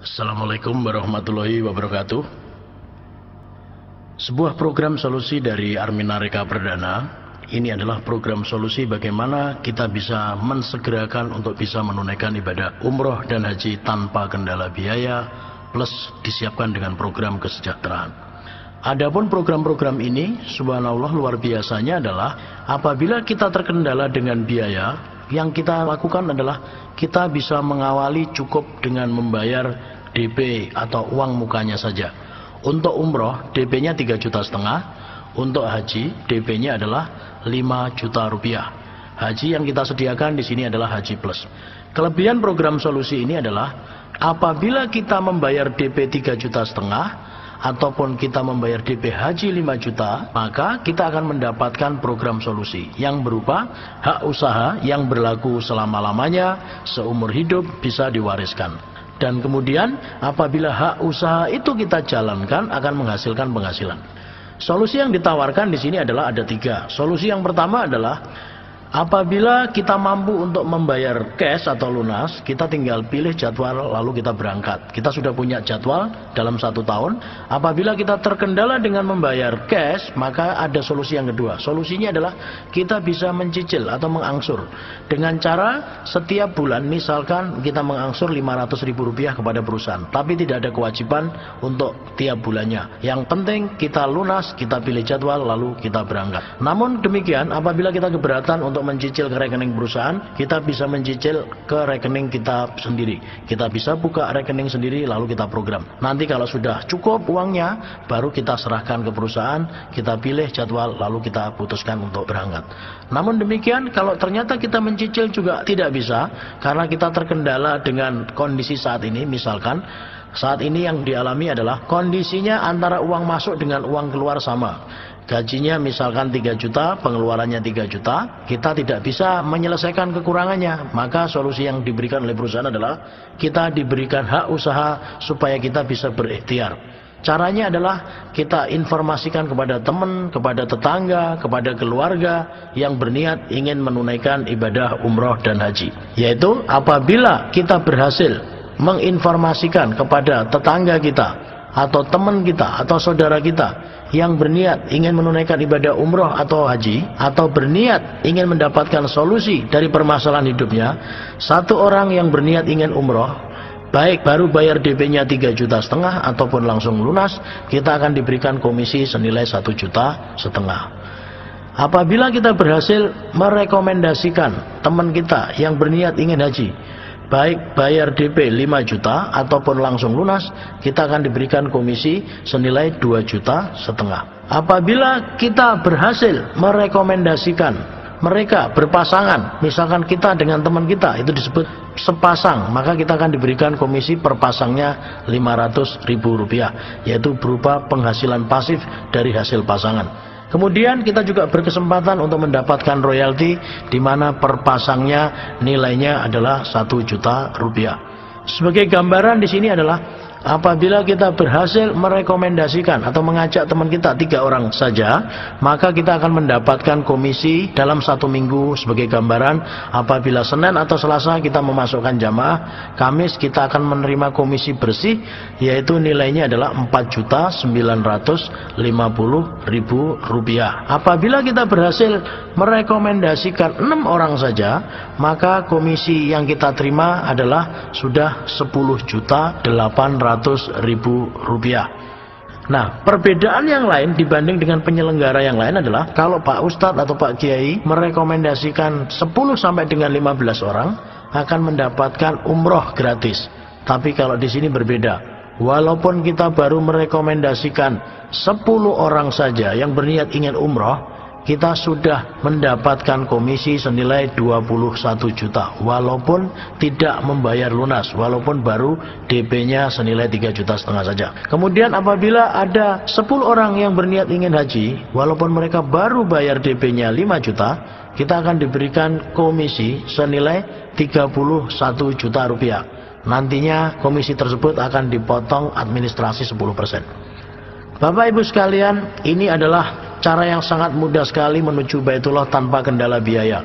Assalamualaikum warahmatullahi wabarakatuh. Sebuah program solusi dari Armina Reka Perdana. Ini adalah program solusi bagaimana kita bisa mensegerakan untuk bisa menunaikan ibadah umroh dan haji tanpa kendala biaya, plus disiapkan dengan program kesejahteraan. Adapun program-program ini, subhanallah luar biasanya adalah apabila kita terkendala dengan biaya, yang kita lakukan adalah kita bisa mengawali cukup dengan membayar DP atau uang mukanya saja. Untuk umroh DP-nya 3,5 juta. Untuk haji DP-nya adalah 5 juta rupiah. Haji yang kita sediakan di sini adalah haji plus. Kelebihan program solusi ini adalah apabila kita membayar DP 3,5 juta ataupun kita membayar DP haji 5 juta, maka kita akan mendapatkan program solusi yang berupa hak usaha yang berlaku selama-lamanya, seumur hidup bisa diwariskan. Dan kemudian apabila hak usaha itu kita jalankan akan menghasilkan penghasilan. Solusi yang ditawarkan di sini adalah ada 3. Solusi yang pertama adalah apabila kita mampu untuk membayar cash atau lunas, kita tinggal pilih jadwal lalu kita berangkat. Kita sudah punya jadwal dalam 1 tahun. Apabila kita terkendala dengan membayar cash, maka ada solusi yang kedua. Solusinya adalah kita bisa mencicil atau mengangsur. Dengan cara setiap bulan misalkan kita mengangsur Rp500.000 kepada perusahaan. Tapi tidak ada kewajiban untuk tiap bulannya. Yang penting kita lunas, kita pilih jadwal lalu kita berangkat. Namun demikian apabila kita keberatan untuk mencicil ke rekening perusahaan, kita bisa mencicil ke rekening kita sendiri. Kita bisa buka rekening sendiri lalu kita program. Nanti kalau sudah cukup uangnya, baru kita serahkan ke perusahaan, kita pilih jadwal lalu kita putuskan untuk berangkat. Namun demikian kalau ternyata kita mencicil juga tidak bisa, karena kita terkendala dengan kondisi saat ini. Misalkan saat ini yang dialami adalah kondisinya antara uang masuk dengan uang keluar sama. Gajinya misalkan 3 juta, pengeluarannya 3 juta, kita tidak bisa menyelesaikan kekurangannya. Maka solusi yang diberikan oleh perusahaan adalah kita diberikan hak usaha supaya kita bisa berikhtiar. Caranya adalah kita informasikan kepada teman, kepada tetangga, kepada keluarga yang berniat ingin menunaikan ibadah umroh dan haji. Yaitu apabila kita berhasil menginformasikan kepada tetangga kita atau teman kita atau saudara kita yang berniat ingin menunaikan ibadah umroh atau haji, atau berniat ingin mendapatkan solusi dari permasalahan hidupnya, satu orang yang berniat ingin umroh, baik baru bayar DP-nya 3,5 juta ataupun langsung lunas, kita akan diberikan komisi senilai 1,5 juta. Apabila kita berhasil merekomendasikan teman kita yang berniat ingin haji, baik bayar DP 5 juta ataupun langsung lunas, kita akan diberikan komisi senilai 2,5 juta. Apabila kita berhasil merekomendasikan mereka berpasangan, misalkan kita dengan teman kita itu disebut sepasang, maka kita akan diberikan komisi per pasangnya Rp500.000, yaitu berupa penghasilan pasif dari hasil pasangan. Kemudian kita juga berkesempatan untuk mendapatkan royalti di mana per pasangnya nilainya adalah 1 juta rupiah. Sebagai gambaran di sini adalah apabila kita berhasil merekomendasikan atau mengajak teman kita 3 orang saja, maka kita akan mendapatkan komisi dalam 1 minggu. Sebagai gambaran, apabila Senin atau Selasa kita memasukkan jamaah, Kamis kita akan menerima komisi bersih, yaitu nilainya adalah Rp4.950.000. Apabila kita berhasil merekomendasikan 6 orang saja, maka komisi yang kita terima adalah sudah Rp10.800.000. Nah, perbedaan yang lain dibanding dengan penyelenggara yang lain adalah kalau Pak Ustadz atau Pak Kiai merekomendasikan 10 sampai dengan 15 orang akan mendapatkan umroh gratis. Tapi kalau di sini berbeda. Walaupun kita baru merekomendasikan 10 orang saja yang berniat ingin umroh, kita sudah mendapatkan komisi senilai 21 juta walaupun tidak membayar lunas, walaupun baru DP-nya senilai 3,5 juta saja. Kemudian apabila ada 10 orang yang berniat ingin haji, walaupun mereka baru bayar DP-nya 5 juta, kita akan diberikan komisi senilai 31 juta rupiah. Nantinya komisi tersebut akan dipotong administrasi 10%. Bapak Ibu sekalian, ini adalah cara yang sangat mudah sekali menuju Baitullah tanpa kendala biaya.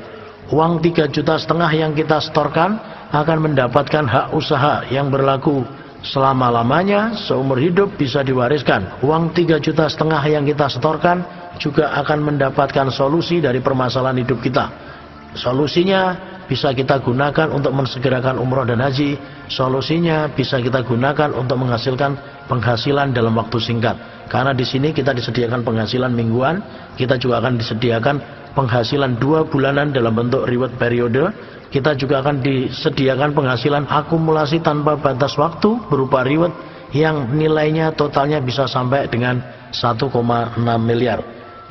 Uang 3,5 juta yang kita setorkan akan mendapatkan hak usaha yang berlaku selama-lamanya, seumur hidup bisa diwariskan. Uang 3,5 juta yang kita setorkan juga akan mendapatkan solusi dari permasalahan hidup kita. Solusinya bisa kita gunakan untuk mensegerakan umroh dan haji. Solusinya bisa kita gunakan untuk menghasilkan penghasilan dalam waktu singkat. Karena di sini kita disediakan penghasilan mingguan, kita juga akan disediakan penghasilan 2 bulanan dalam bentuk reward periode. Kita juga akan disediakan penghasilan akumulasi tanpa batas waktu berupa reward yang nilainya totalnya bisa sampai dengan 1,6 miliar.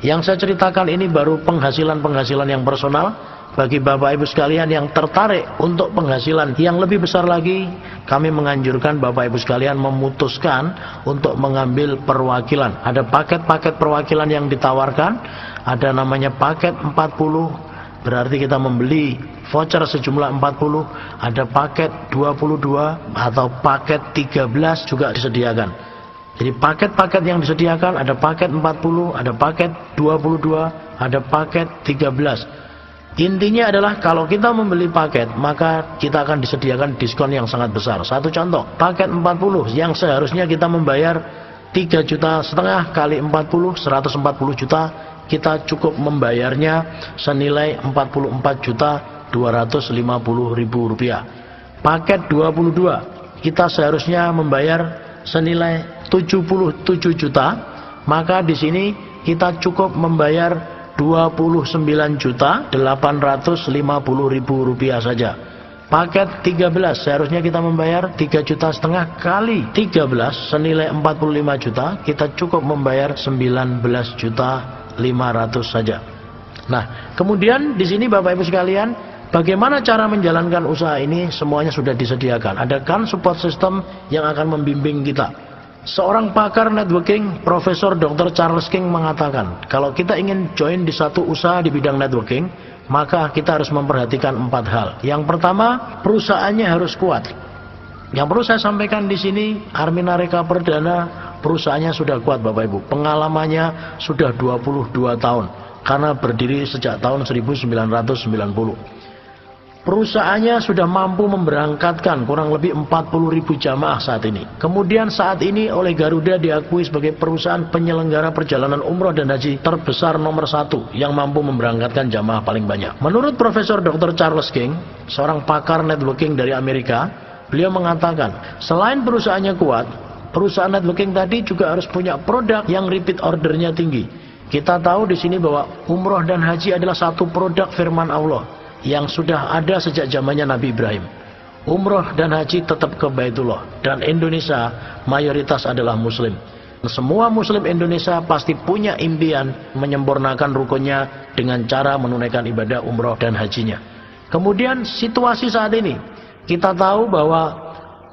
Yang saya ceritakan ini baru penghasilan-penghasilan yang personal. Bagi Bapak Ibu sekalian yang tertarik untuk penghasilan yang lebih besar lagi, kami menganjurkan Bapak Ibu sekalian memutuskan untuk mengambil perwakilan. Ada paket-paket perwakilan yang ditawarkan, ada namanya paket 40, berarti kita membeli voucher sejumlah 40, ada paket 22 atau paket 13 juga disediakan. Jadi paket-paket yang disediakan ada paket 40, ada paket 22, ada paket 13. Intinya adalah kalau kita membeli paket, maka kita akan disediakan diskon yang sangat besar. Satu contoh, paket 40 yang seharusnya kita membayar 3,5 juta kali 40, 140 juta, kita cukup membayarnya senilai 44.250.000 rupiah. Paket 22, kita seharusnya membayar senilai 77 juta, maka di sini kita cukup membayar 29.850.000 rupiah saja. Paket 13 seharusnya kita membayar 3,5 juta kali 13 senilai 45 juta, kita cukup membayar 19.500.000 saja. Nah, kemudian di sini Bapak Ibu sekalian, bagaimana cara menjalankan usaha ini? Semuanya sudah disediakan. Ada kan support system yang akan membimbing kita. Seorang pakar networking, Profesor Dr. Charles King mengatakan, kalau kita ingin join di satu usaha di bidang networking, maka kita harus memperhatikan 4 hal. Yang pertama, perusahaannya harus kuat. Yang perlu saya sampaikan di sini, Armina Reka Perdana, perusahaannya sudah kuat Bapak Ibu. Pengalamannya sudah 22 tahun, karena berdiri sejak tahun 1990. Perusahaannya sudah mampu memberangkatkan kurang lebih 40.000 jamaah saat ini. Kemudian saat ini oleh Garuda diakui sebagai perusahaan penyelenggara perjalanan umroh dan haji terbesar nomor 1 yang mampu memberangkatkan jamaah paling banyak. Menurut Profesor Dr. Charles King, seorang pakar networking dari Amerika, beliau mengatakan, selain perusahaannya kuat, perusahaan networking tadi juga harus punya produk yang repeat ordernya tinggi. Kita tahu di sini bahwa umroh dan haji adalah satu produk firman Allah yang sudah ada sejak zamannya Nabi Ibrahim. Umroh dan haji tetap ke Baitullah, dan Indonesia mayoritas adalah muslim. Semua muslim Indonesia pasti punya impian menyempurnakan rukunnya dengan cara menunaikan ibadah umroh dan hajinya. Kemudian situasi saat ini, kita tahu bahwa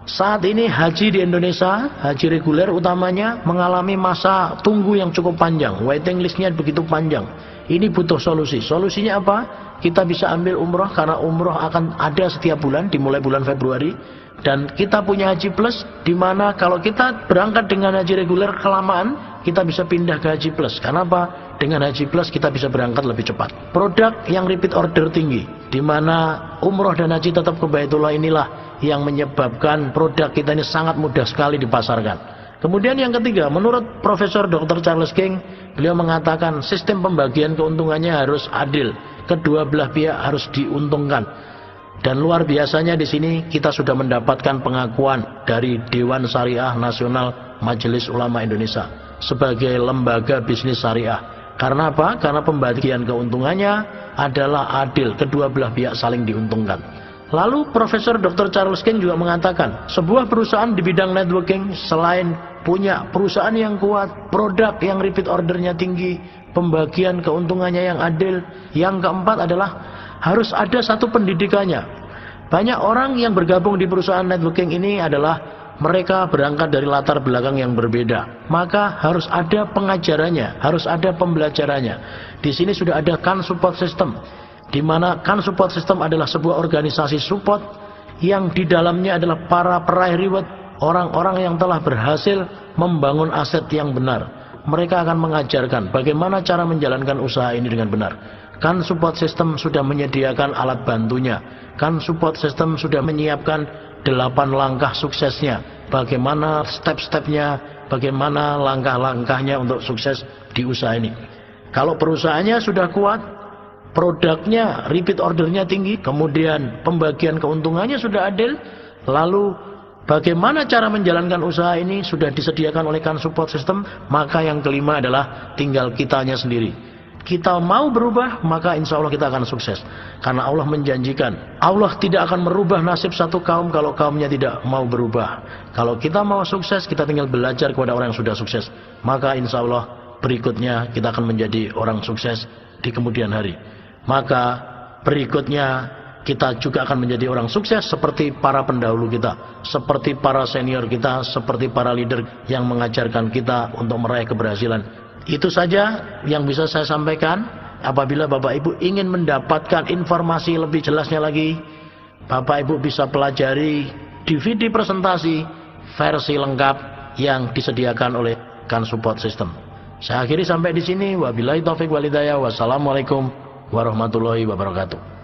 saat ini haji di Indonesia, haji reguler utamanya, mengalami masa tunggu yang cukup panjang. Waiting listnya begitu panjang. Ini butuh solusi. Solusinya apa? Kita bisa ambil umroh, karena umroh akan ada setiap bulan, dimulai bulan Februari. Dan kita punya haji plus, dimana kalau kita berangkat dengan haji reguler kelamaan, kita bisa pindah ke haji plus. Karena apa? Dengan haji plus kita bisa berangkat lebih cepat. Produk yang repeat order tinggi, dimana umroh dan haji tetap ke Baitullah, inilah yang menyebabkan produk kita ini sangat mudah sekali dipasarkan. Kemudian yang ketiga, menurut Profesor Dr. Charles King, beliau mengatakan sistem pembagian keuntungannya harus adil. Kedua belah pihak harus diuntungkan. Dan luar biasanya di sini kita sudah mendapatkan pengakuan dari Dewan Syariah Nasional Majelis Ulama Indonesia sebagai lembaga bisnis syariah. Karena apa? Karena pembagian keuntungannya adalah adil. Kedua belah pihak saling diuntungkan. Lalu Profesor Dr. Charles King juga mengatakan, sebuah perusahaan di bidang networking selain punya perusahaan yang kuat, produk yang repeat ordernya tinggi, pembagian keuntungannya yang adil, yang keempat adalah harus ada satu pendidikannya. Banyak orang yang bergabung di perusahaan networking ini adalah mereka berangkat dari latar belakang yang berbeda. Maka harus ada pengajarannya, harus ada pembelajarannya. Di sini sudah ada kan support system, di mana kan support system adalah sebuah organisasi support yang di dalamnya adalah para peraih reward, orang-orang yang telah berhasil membangun aset yang benar. Mereka akan mengajarkan bagaimana cara menjalankan usaha ini dengan benar. Kan support system sudah menyediakan alat bantunya. Kan support system sudah menyiapkan 8 langkah suksesnya. bagaimana step-stepnya, bagaimana langkah-langkahnya untuk sukses di usaha ini. Kalau perusahaannya sudah kuat, produknya, repeat ordernya tinggi, kemudian pembagian keuntungannya sudah adil, lalu bagaimana cara menjalankan usaha ini sudah disediakan oleh Kan Support System, maka yang kelima adalah tinggal kitanya sendiri. Kita mau berubah, maka insya Allah kita akan sukses. Karena Allah menjanjikan, Allah tidak akan merubah nasib satu kaum kalau kaumnya tidak mau berubah. Kalau kita mau sukses, kita tinggal belajar kepada orang yang sudah sukses. Maka insya Allah berikutnya kita akan menjadi orang sukses di kemudian hari. Maka berikutnya kita juga akan menjadi orang sukses seperti para pendahulu kita, seperti para senior kita, seperti para leader yang mengajarkan kita untuk meraih keberhasilan. Itu saja yang bisa saya sampaikan. Apabila Bapak Ibu ingin mendapatkan informasi lebih jelasnya lagi, Bapak Ibu bisa pelajari DVD presentasi versi lengkap yang disediakan oleh Kan Support System. Saya akhiri sampai di sini. Wabillahi taufik wal hidayah. Wassalamualaikum warahmatullahi wabarakatuh.